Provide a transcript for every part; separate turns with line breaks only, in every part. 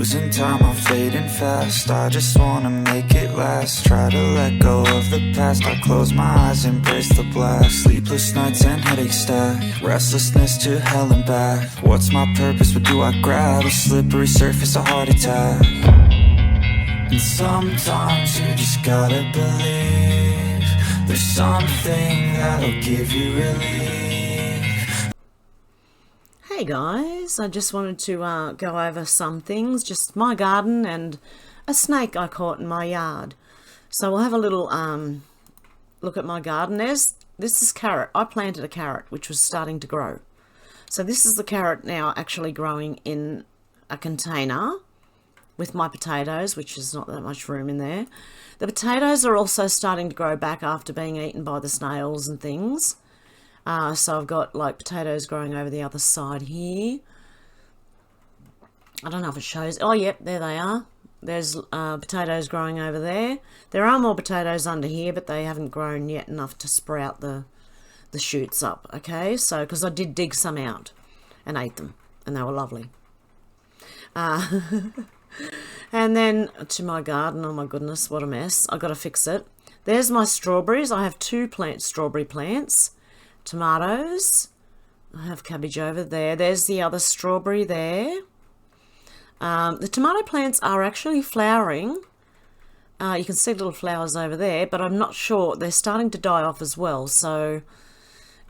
Losing time, I'm fading fast. I just wanna make it last. Try to let go of the past. I close my eyes, embrace the blast. Sleepless nights and headache stack. Restlessness to hell and back. What's my purpose, what do I grab? A slippery surface, a heart attack. And sometimes you just gotta believe there's something that'll give you relief.
Hey guys, I just wanted to go over some things, just my garden and a snake I caught in my yard. So we'll have a little look at my garden. This is carrot. I planted a carrot which was starting to grow. So this is the carrot now actually growing in a container with my potatoes, which is not that much room in there. The potatoes are also starting to grow back after being eaten by the snails and things. So I've got like potatoes growing over the other side here. I don't know if it shows. Oh, yep, there they are. There's potatoes growing over there. There are more potatoes under here, but they haven't grown yet enough to sprout the shoots up. Okay, so because I did dig some out and ate them, and they were lovely. And then to my garden. Oh my goodness, what a mess! I got to fix it. There's my strawberries. I have two strawberry plants. Tomatoes. I have cabbage over there. There's the other strawberry there. The tomato plants are actually flowering. You can see little flowers over there, but I'm not sure. They're starting to die off as well. So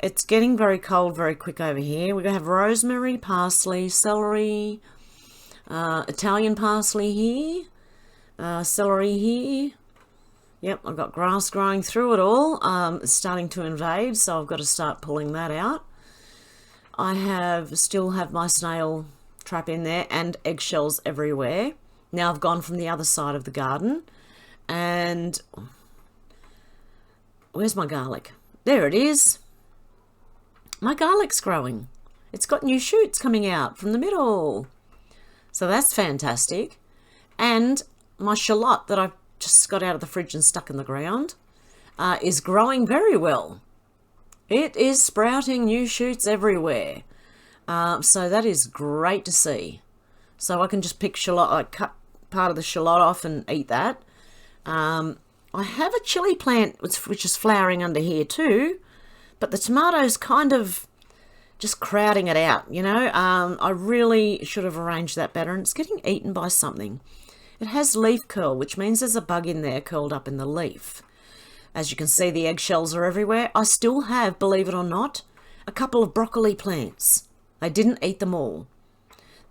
it's getting very cold very quick over here. We're going to have rosemary, parsley, celery, Italian parsley here, celery here. Yep, I've got grass growing through it all. It's starting to invade, so I've got to start pulling that out. I still have my snail trap in there and eggshells everywhere. Now I've gone from the other side of the garden. And where's my garlic? There it is. My garlic's growing. It's got new shoots coming out from the middle. So that's fantastic. And my shallot that I've just got out of the fridge and stuck in the ground is growing very well. It is sprouting new shoots everywhere. So that is great to see. So I can just pick shallot, I cut part of the shallot off and eat that. I have a chili plant which is flowering under here too, but the tomatoes kind of just crowding it out, you know. I really should have arranged that better, and it's getting eaten by something. It has leaf curl, which means there's a bug in there curled up in the leaf. As you can see, the eggshells are everywhere. I still have, believe it or not, a couple of broccoli plants. I didn't eat them all.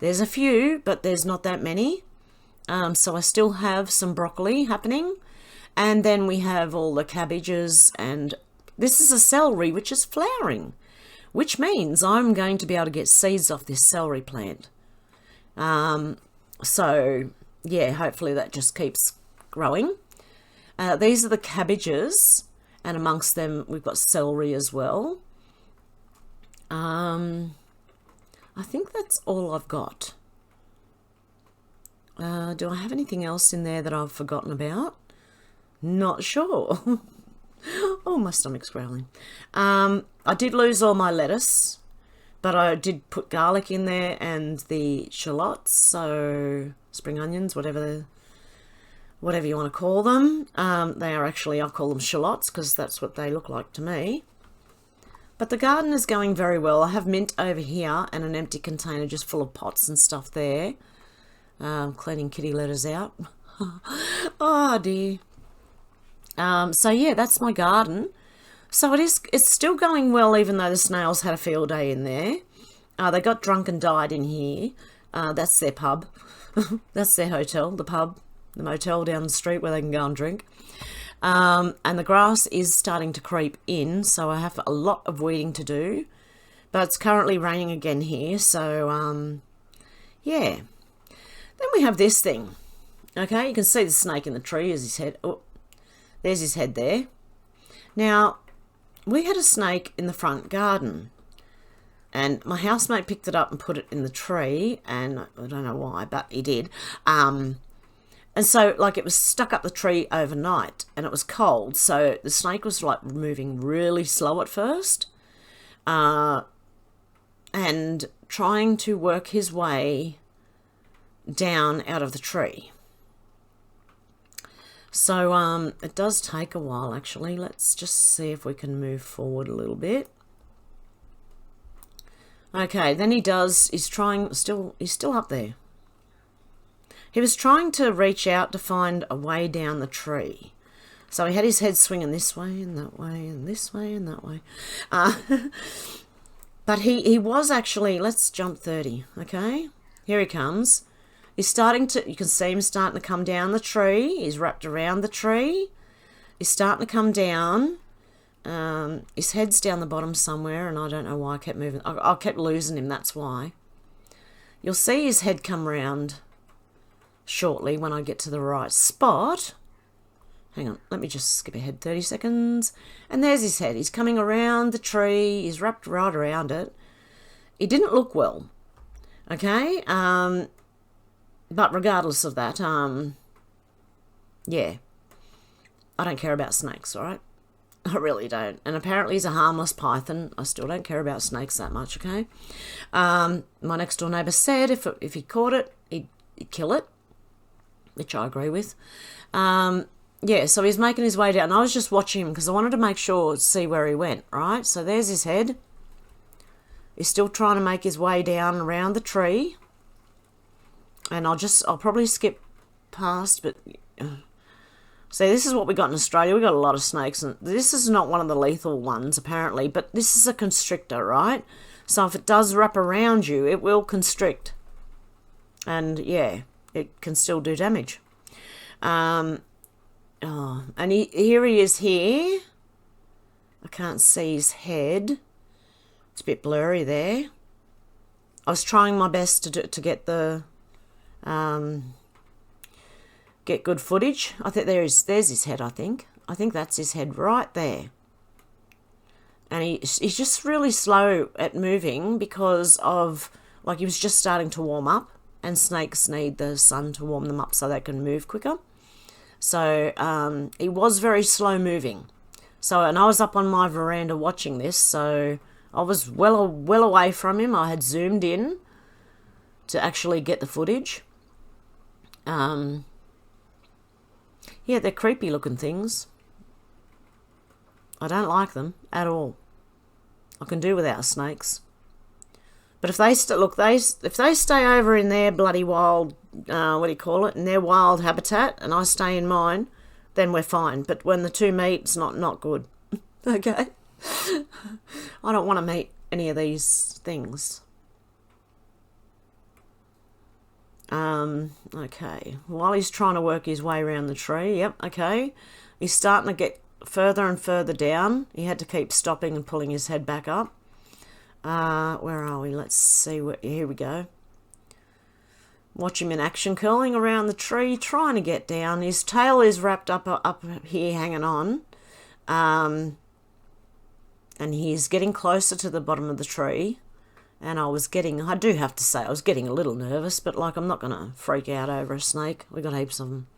There's a few, but there's not that many. So I still have some broccoli happening. And then we have all the cabbages, and this is a celery which is flowering, which means I'm going to be able to get seeds off this celery plant. So yeah, hopefully that just keeps growing. These are the cabbages, and amongst them we've got celery as well. I think that's all I've got. Do I have anything else in there that I've forgotten about? Not sure. Oh, my stomach's growling. I did lose all my lettuce, but I did put garlic in there and the shallots, so spring onions, whatever you want to call them. They are actually, I call them shallots because that's what they look like to me. But the garden is going very well. I have mint over here and an empty container just full of pots and stuff there. Cleaning kitty litters out. Oh dear. So yeah, that's my garden. So it's still going well, even though the snails had a field day in there. They got drunk and died in here. That's their pub. That's their hotel, the pub, the motel down the street where they can go and drink. And the grass is starting to creep in, so I have a lot of weeding to do. But it's currently raining again here, so yeah. Then we have this thing. Okay, you can see the snake in the tree as his head. Oh, there's his head there. Now, we had a snake in the front garden, and my housemate picked it up and put it in the tree, and I don't know why, but he did. And so, like, it was stuck up the tree overnight, and it was cold, so the snake was, like, moving really slow at first, and trying to work his way down out of the tree. So it does take a while, actually. Let's just see if we can move forward a little bit. Okay, then he's still up there. He was trying to reach out to find a way down the tree. So he had his head swinging this way and that way and this way and that way. But he was actually, let's jump 30, okay? Here he comes. He's starting to, you can see him starting to come down the tree. He's wrapped around the tree. He's starting to come down. His head's down the bottom somewhere, and I don't know why I kept moving. I kept losing him, that's why. You'll see his head come round shortly when I get to the right spot. Hang on, let me just skip ahead 30 seconds. And there's his head. He's coming around the tree. He's wrapped right around it. He didn't look well, okay? But regardless of that, yeah, I don't care about snakes, all right? I really don't. And apparently he's a harmless python. I still don't care about snakes that much, okay? My next door neighbour said if he caught it, he'd kill it, which I agree with. Yeah, so he's making his way down. I was just watching him because I wanted to make sure, see where he went, right? So there's his head. He's still trying to make his way down around the tree. And I'll probably skip past, but see, this is what we got in Australia. We got a lot of snakes, and this is not one of the lethal ones apparently, but this is a constrictor, right? So if it does wrap around you, it will constrict, and yeah, it can still do damage. And here he is here. I can't see his head. It's a bit blurry there. I was trying my best to get the get good footage. I think there's his head. I think that's his head right there. And he's just really slow at moving because of, like, he was just starting to warm up, and snakes need the sun to warm them up so they can move quicker. So he was very slow moving. So, and I was up on my veranda watching this, so I was well away from him. I had zoomed in to actually get the footage. Yeah, they're creepy looking things. I don't like them at all. I can do without snakes. But if they if they stay over in their bloody wild, in their wild habitat, and I stay in mine, then we're fine. But when the two meet, it's not good. Okay? I don't want to meet any of these things. Okay. While he's trying to work his way around the tree, yep, okay. He's starting to get further and further down. He had to keep stopping and pulling his head back up. Where are we? Let's see. Here we go. Watch him in action, curling around the tree, trying to get down. His tail is wrapped up here, hanging on. And he's getting closer to the bottom of the tree. And I do have to say, I was getting a little nervous, but like, I'm not going to freak out over a snake. We've got heaps of them.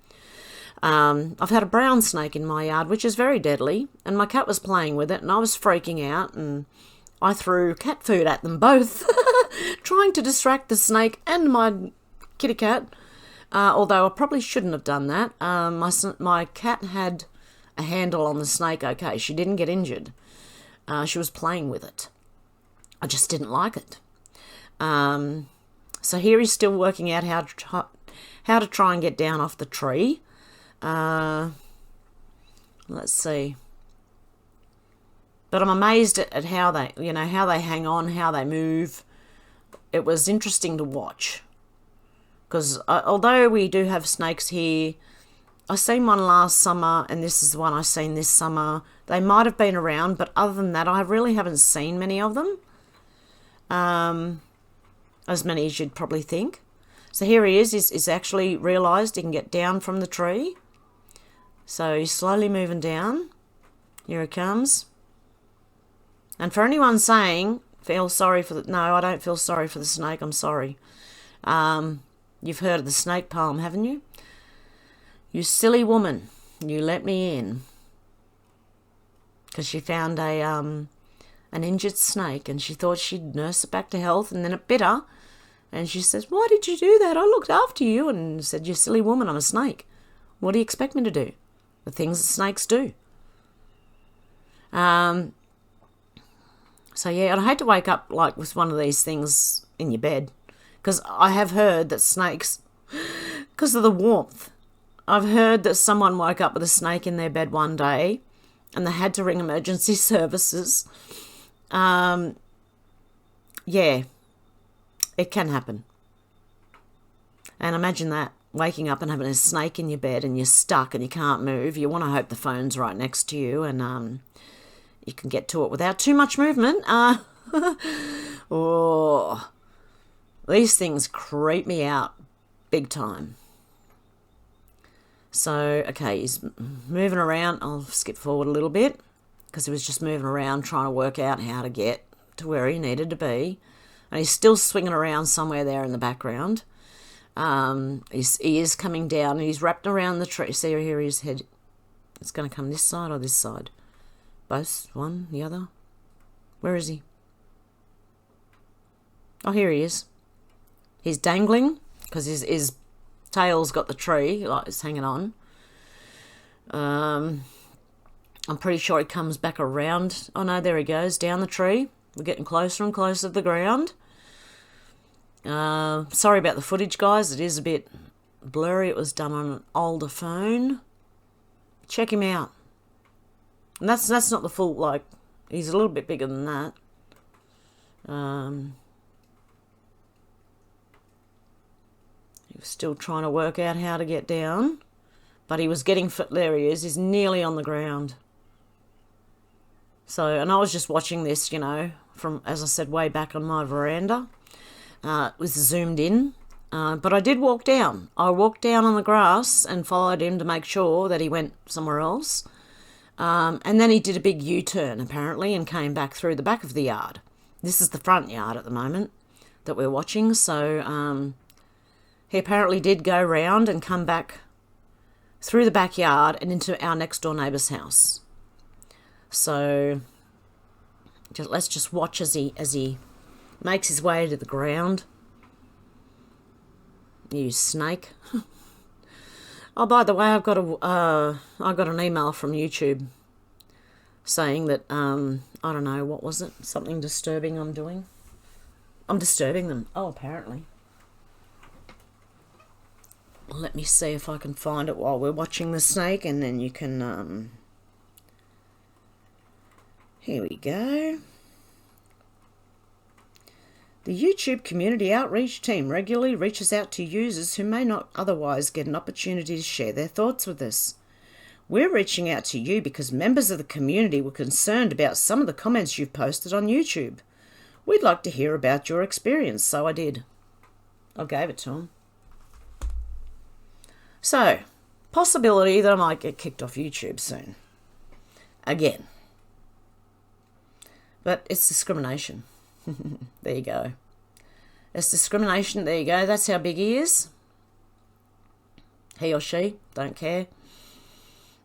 I've had a brown snake in my yard, which is very deadly, and my cat was playing with it, and I was freaking out, and I threw cat food at them both, trying to distract the snake and my kitty cat, although I probably shouldn't have done that. My cat had a handle on the snake, okay, she didn't get injured. She was playing with it. I just didn't like it. So here he's still working out how to try and get down off the tree. Let's see. But I'm amazed at how they hang on, how they move. It was interesting to watch. Because although we do have snakes here, I seen one last summer, and this is the one I seen this summer. They might have been around, but other than that, I really haven't seen many of them. As many as you'd probably think. So here he is. He's actually realised he can get down from the tree. So he's slowly moving down. Here he comes. And for anyone saying, no, I don't feel sorry for the snake, I'm sorry. You've heard of the snake poem, haven't you? You silly woman, you let me in. Because she found an injured snake, and she thought she'd nurse it back to health, and then it bit her, And she says, why did you do that? I looked after you. And said, you silly woman, I'm a snake. What do you expect me to do? The things that snakes do. So yeah, and I hate to wake up like with one of these things in your bed, because I have heard that snakes, because of the warmth, I've heard that someone woke up with a snake in their bed one day and they had to ring emergency services. Yeah, it can happen. And imagine that, waking up and having a snake in your bed and you're stuck and you can't move. You want to hope the phone's right next to you and you can get to it without too much movement. Oh, these things creep me out big time. So, okay, he's moving around. I'll skip forward a little bit because he was just moving around trying to work out how to get to where he needed to be. And he's still swinging around somewhere there in the background. He is coming down and he's wrapped around the tree. See here his head. It's going to come this side or this side? Both? One? The other? Where is he? Oh, here he is. He's dangling because his tail's got the tree, like it's hanging on. I'm pretty sure he comes back around. Oh no, there he goes, down the tree. We're getting closer and closer to the ground. Sorry about the footage, guys. It is a bit blurry. It was done on an older phone. Check him out. And that's not the full, like, he's a little bit bigger than that. He was still trying to work out how to get down. But he was getting, there he is. He's nearly on the ground. So, and I was just watching this, you know, from, as I said, way back on my veranda. It was zoomed in. But I did walk down. I walked down on the grass and followed him to make sure that he went somewhere else. And then he did a big U-turn, apparently, and came back through the back of the yard. This is the front yard at the moment that we're watching. So he apparently did go round and come back through the backyard and into our next-door neighbour's house. So let's just watch as he makes his way to the ground. You snake. Oh, by the way, I got an email from YouTube saying that, I don't know, what was it? Something disturbing I'm doing. I'm disturbing them. Oh, apparently. Let me see if I can find it while we're watching the snake, and then you can, here we go. The YouTube Community Outreach Team regularly reaches out to users who may not otherwise get an opportunity to share their thoughts with us. We're reaching out to you because members of the community were concerned about some of the comments you've posted on YouTube. We'd like to hear about your experience, so I did. I gave it to them. So, possibility that I might get kicked off YouTube soon. Again. But it's discrimination. There you go. It's discrimination. There you go. That's how big he is. He or she, don't care.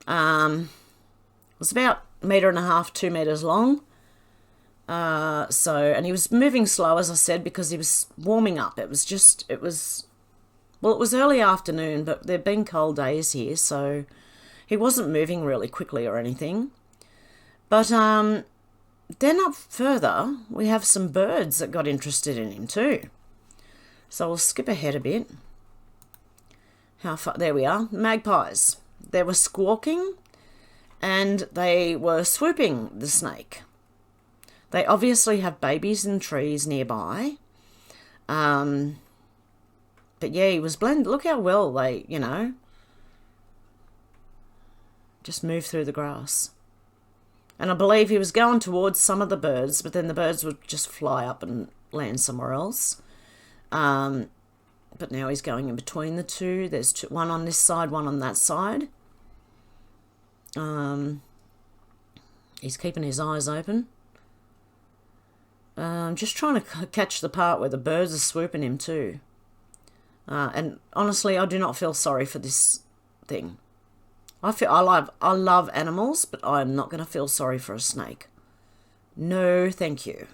It's about 1.5 meters, 2 meters long. And he was moving slow, as I said, because he was warming up. It was early afternoon, but there've been cold days here, so he wasn't moving really quickly or anything. But, then up further, we have some birds that got interested in him too. So we'll skip ahead a bit. How far? There we are. Magpies. They were squawking and they were swooping the snake. They obviously have babies in trees nearby. But yeah, he was blended. Look how well they, you know, just move through the grass. And I believe he was going towards some of the birds, but then the birds would just fly up and land somewhere else. But now he's going in between the two. There's two, one on this side, one on that side. He's keeping his eyes open. Just trying to catch the part where the birds are swooping him too. And honestly, I do not feel sorry for this thing. I love animals, but I'm not going to feel sorry for a snake. No, thank you.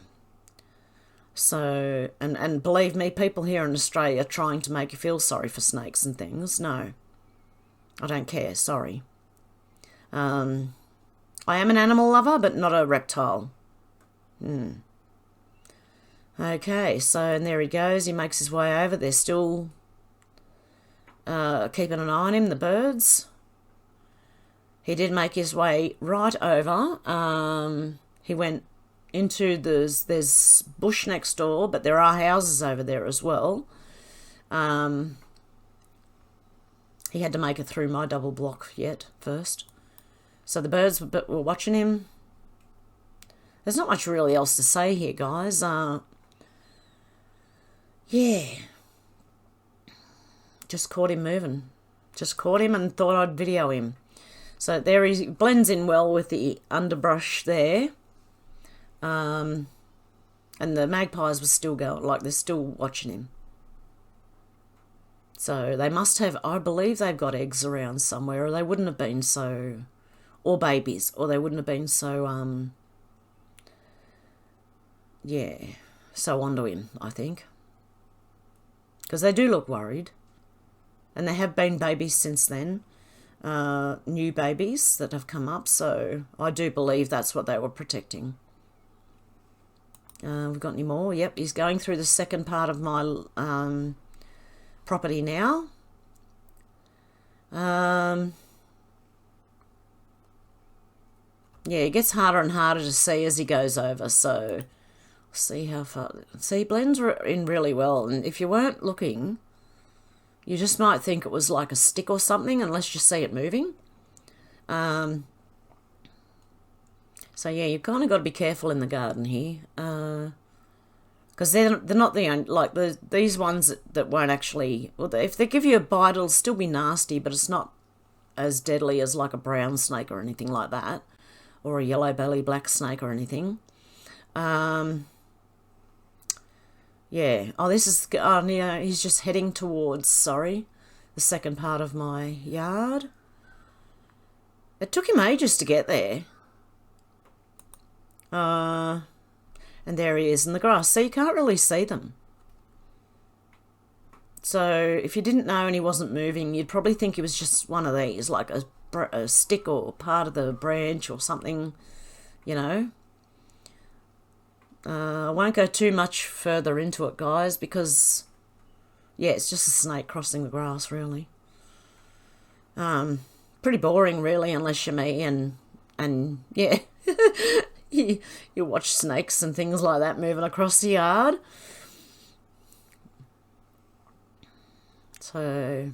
So, and believe me, people here in Australia are trying to make you feel sorry for snakes and things. No, I don't care, sorry. I am an animal lover, but not a reptile. Okay, so, and there he goes. He makes his way over. They're still keeping an eye on him, the birds. He did make his way right over. He went into there's bush next door, but there are houses over there as well. He had to make it through my double block yet first. So the birds were watching him. There's not much really else to say here, guys. Yeah. Just caught him moving. Just caught him and thought I'd video him. So there he blends in well with the underbrush there. And the magpies were still going, like they're still watching him. So they must have, I believe they've got eggs around somewhere, or they wouldn't have been so, or babies, or they wouldn't have been so, yeah, so onto him, I think. Because they do look worried. And there have been babies since then, new babies that have come up, so I do believe that's what they were protecting. We've got any more? Yep, he's going through the second part of my property now. Yeah, it gets harder and harder to see as he goes over, so see how far. See, he blends in really well, and if you weren't looking, you just might think it was like a stick or something, unless you see it moving. So yeah, you've kind of got to be careful in the garden here, because they're not the only, like these ones that won't actually. Well, if they give you a bite, it'll still be nasty, but it's not as deadly as like a brown snake or anything like that, or a yellow belly black snake or anything. Yeah. Oh, this is. Oh, yeah. He's just heading towards. Sorry, the second part of my yard. It took him ages to get there. And there he is in the grass. So you can't really see them. So if you didn't know and he wasn't moving, you'd probably think he was just one of these, like a stick or part of the branch or something, you know. I won't go too much further into it, guys, because, yeah, it's just a snake crossing the grass, really. Pretty boring, really, unless you're me, and yeah. You watch snakes and things like that moving across the yard. So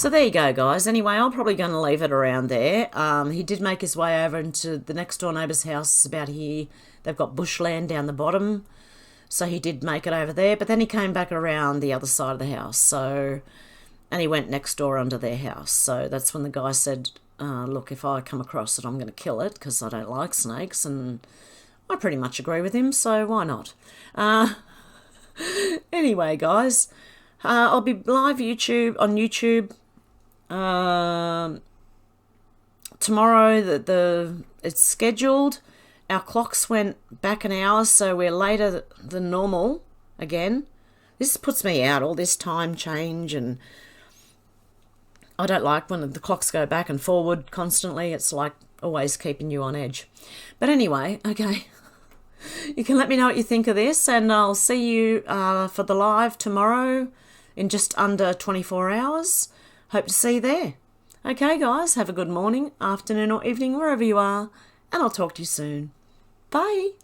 there you go, guys. Anyway, I'm probably going to leave it around there. He did make his way over into the next door neighbour's house. It's about here. They've got bushland down the bottom. So he did make it over there. But then he came back around the other side of the house. So, and he went next door under their house. So that's when the guy said, look, if I come across it, I'm going to kill it because I don't like snakes. And I pretty much agree with him. So why not? Anyway, guys, I'll be live on YouTube. Tomorrow it's scheduled. Our clocks went back an hour, so we're later than normal again. This puts me out, all this time change, and I don't like when the clocks go back and forward constantly. It's like always keeping you on edge. But anyway, okay. You can let me know what you think of this, and I'll see you for the live tomorrow in just under 24 hours. Hope to see you there. Okay, guys, have a good morning, afternoon, or evening, wherever you are, and I'll talk to you soon. Bye.